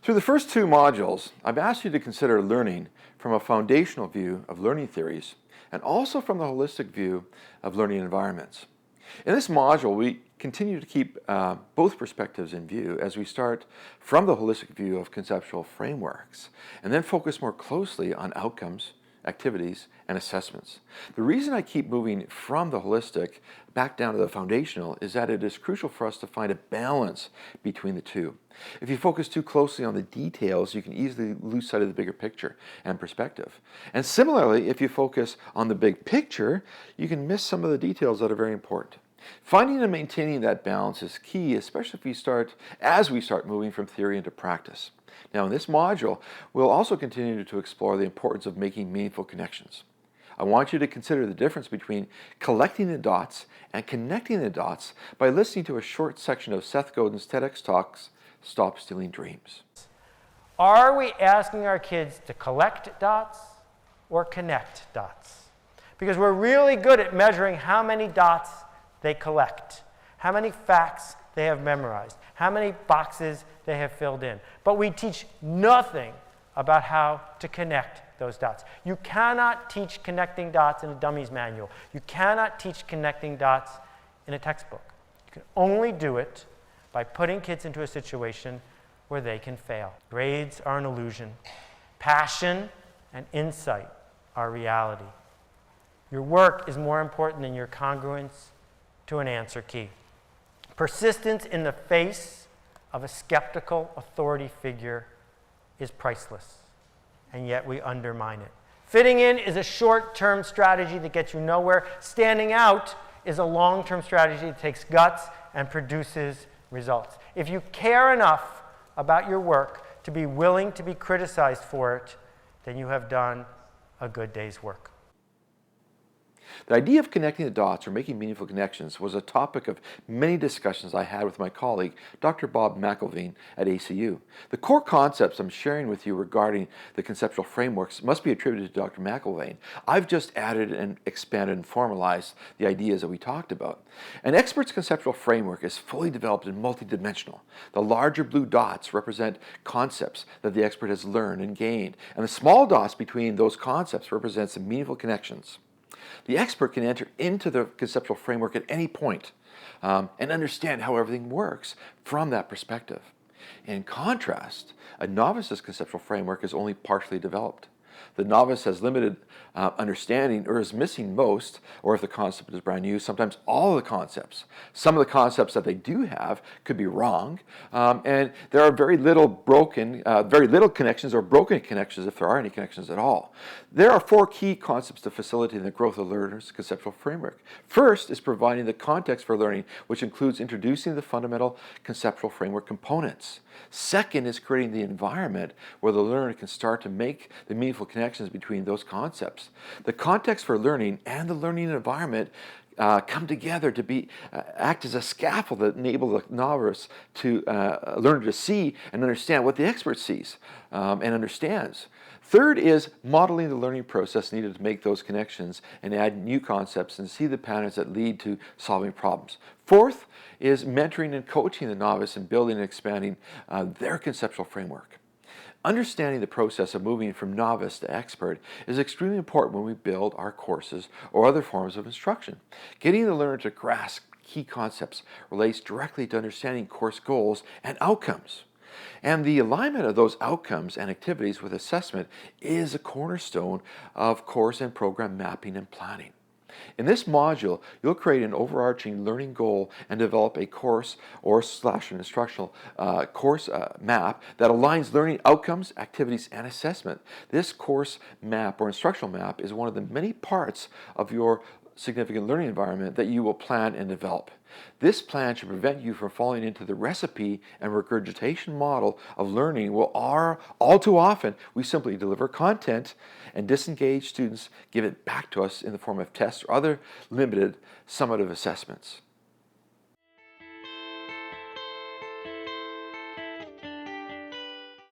Through the first two modules, I've asked you to consider learning from a foundational view of learning theories and also from the holistic view of learning environments. In this module, we continue to keep both perspectives in view as we start from the holistic view of conceptual frameworks and then focus more closely on outcomes, activities, and assessments. The reason I keep moving from the holistic back down to the foundational is that it is crucial for us to find a balance between the two. If you focus too closely on the details, you can easily lose sight of the bigger picture and perspective. And similarly, if you focus on the big picture, you can miss some of the details that are very important. Finding and maintaining that balance is key, especially as we start moving from theory into practice. Now, in this module, we'll also continue to explore the importance of making meaningful connections. I want you to consider the difference between collecting the dots and connecting the dots by listening to a short section of Seth Godin's TEDx talks, Stop Stealing Dreams. Are we asking our kids to collect dots or connect dots? Because we're really good at measuring how many dots they collect, how many facts they have memorized, how many boxes they have filled in. But we teach nothing about how to connect those dots. You cannot teach connecting dots in a dummies manual. You cannot teach connecting dots in a textbook. You can only do it by putting kids into a situation where they can fail. Grades are an illusion. Passion and insight are reality. Your work is more important than your congruence to an answer key. Persistence in the face of a skeptical authority figure is priceless, and yet we undermine it. Fitting in is a short-term strategy that gets you nowhere. Standing out is a long-term strategy that takes guts and produces results. If you care enough about your work to be willing to be criticized for it, then you have done a good day's work. The idea of connecting the dots or making meaningful connections was a topic of many discussions I had with my colleague, Dr. Bob McElveen at ACU. The core concepts I'm sharing with you regarding the conceptual frameworks must be attributed to Dr. McElveen. I've just added and expanded and formalized the ideas that we talked about. An expert's conceptual framework is fully developed and multidimensional. The larger blue dots represent concepts that the expert has learned and gained, and the small dots between those concepts represent some meaningful connections. The expert can enter into the conceptual framework at any point and understand how everything works from that perspective. In contrast, a novice's conceptual framework is only partially developed. The novice has limited understanding or is missing most, or if the concept is brand new, sometimes all of the concepts. Some of the concepts that they do have could be wrong, and there are very little connections or broken connections if there are any connections at all. There are four key concepts to facilitating the growth of learners' conceptual framework. First is providing the context for learning, which includes introducing the fundamental conceptual framework components. Second is creating the environment where the learner can start to make the meaningful connections between those concepts. The context for learning and the learning environment come together to act as a scaffold that enable the novice to learn to see and understand what the expert sees and understands. Third is modeling the learning process needed to make those connections and add new concepts and see the patterns that lead to solving problems. Fourth is mentoring and coaching the novice in building and expanding their conceptual framework. Understanding the process of moving from novice to expert is extremely important when we build our courses or other forms of instruction. Getting the learner to grasp key concepts relates directly to understanding course goals and outcomes. And the alignment of those outcomes and activities with assessment is a cornerstone of course and program mapping and planning. In this module, you'll create an overarching learning goal and develop a course or an instructional course map that aligns learning outcomes, activities, and assessment. This course map or instructional map is one of the many parts of your significant learning environment that you will plan and develop. This plan should prevent you from falling into the recipe and regurgitation model of learning where all too often we simply deliver content and disengage students give it back to us in the form of tests or other limited summative assessments.